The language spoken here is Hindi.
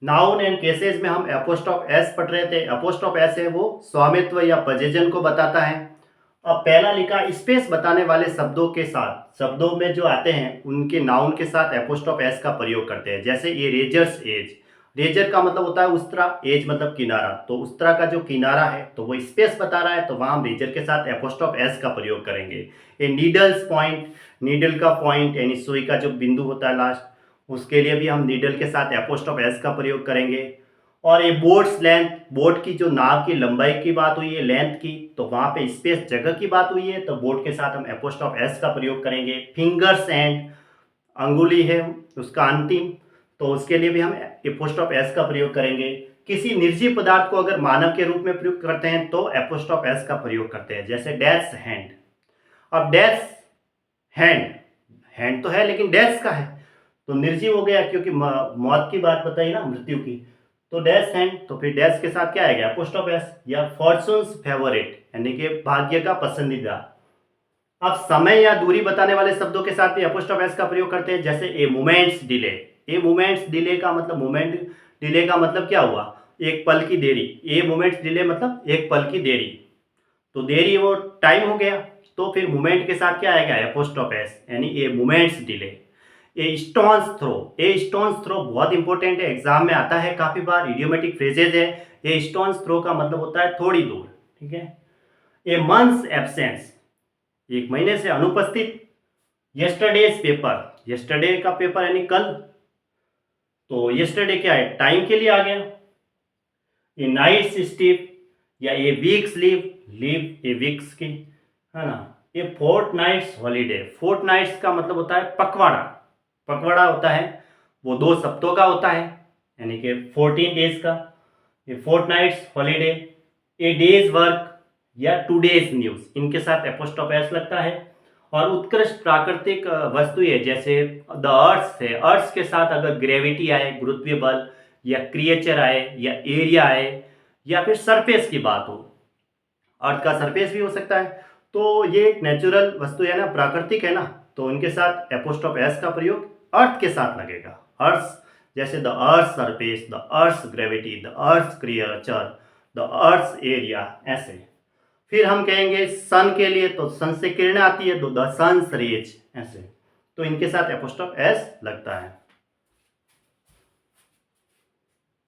नाउन एंड केसेस में हम एपोस्ट्रोफ एस पढ़ रहे थे। एपोस्ट्रोफ एस है वो स्वामित्व या पोजीशन को बताता है। अब पहला लिखा स्पेस बताने वाले शब्दों के साथ, शब्दों में जो आते हैं उनके नाउन के साथ एपोस्ट्रोफ एस का प्रयोग करते हैं। जैसे ये रेजर्स एज, रेजर का मतलब होता है उस्तरा, एज मतलब किनारा, तो उस्तरा का जो किनारा है तो वो स्पेस बता रहा है, तो वहाँ हम रेजर के साथ एपोस्ट्रोफ एस का प्रयोग करेंगे। ये नीडल्स पॉइंट, नीडल का पॉइंट यानी सुई का जो बिंदु होता है लास्ट, उसके लिए भी हम नीडल के साथ एपोस्ट्रोफ एस का प्रयोग करेंगे। और ये बोट्स लेंथ, बोट की जो नाव की लंबाई की बात हुई है, लेंथ की, तो वहाँ पे स्पेस जगह की बात हुई है, तो बोट के साथ हम एपोस्ट्रोफ एस का प्रयोग करेंगे। फिंगर्स एंड, अंगुली है उसका अंतिम, तो उसके लिए भी हम एपोस्ट्रोफ एस का प्रयोग करेंगे। किसी निर्जीव पदार्थ को अगर मानव के रूप में प्रयोग करते हैं तो एपोस्ट्रोफ एस का प्रयोग करते हैं। जैसे डैश हैंड, अब डैश हैंड, हैंड तो है लेकिन डैश का है तो निर्जीव हो गया, क्योंकि मौत की बात बताई ना, मृत्यु की, तो डैश हैंड, तो फिर डैश के साथ क्या आएगा, एपोस्ट्रोफ एस। या फॉर्चून्स फेवरेट यानी कि भाग्य का पसंदीदा। अब समय या दूरी बताने वाले शब्दों के साथ भी एपोस्ट्रोफ एस का प्रयोग करते हैं। जैसे a moment's delay, a moment's delay का मतलब, मोमेंट डिले का मतलब क्या हुआ, एक पल की देरी। ए मोमेंट्स डिले मतलब एक पल की देरी, तो देरी वो टाइम हो गया, तो फिर मोमेंट के साथ क्या आएगा, एपोस्ट्रोफ एस, यानी a moment's delay. A stone's throw, A stone's throw बहुत इंपॉर्टेंट है, एग्जाम में आता है काफी बार, इडियोमेटिक फ्रेजेज है। ए स्टोन्स थ्रो का मतलब होता है थोड़ी दूर, ठीक है। ए मंथ्स एब्सेंस, एक महीने से अनुपस्थित। यस्टरडेज पेपर, यस्टरडे का पेपर यानी कल, तो यस्टरडे क्या है, टाइम के लिए आ गया। ये नाइट्स स्लीप या ये वीक्स लीव, लीव ये वीक्स की, है ना। ये fourth nights holiday, fourth nights का मतलब होता है पखवाड़ा, पखवाड़ा होता है वो 2 सप्ताह का होता है, यानी कि 14 डेज का। ये फोर्थ नाइट्स हॉलीडे। ए डेज वर्क या टूडेज न्यूज, इनके साथ एपोस्ट्रोफ एस लगता है। और उत्कृष्ट प्राकृतिक वस्तु है, जैसे द अर्थ है, अर्थ के साथ अगर ग्रेविटी आए, गुरुत्वीय बल, या क्रिएचर आए, या एरिया आए, या फिर सरफेस की बात हो, अर्थ का सरफेस भी हो सकता है, तो ये एक नेचुरल वस्तु है ना, प्राकृतिक है ना, तो इनके साथ एपोस्ट्रोफ एस का प्रयोग अर्थ के साथ लगेगा। अर्थ, जैसे the earth surface, the earth gravity, the earth creature, the earth area, ऐसे। फिर हम कहेंगे सन के लिए, तो सन से किरणें आती है, तो द सन्स रेज, ऐसे, तो इनके साथ एपोस्ट्रोफ एस लगता है।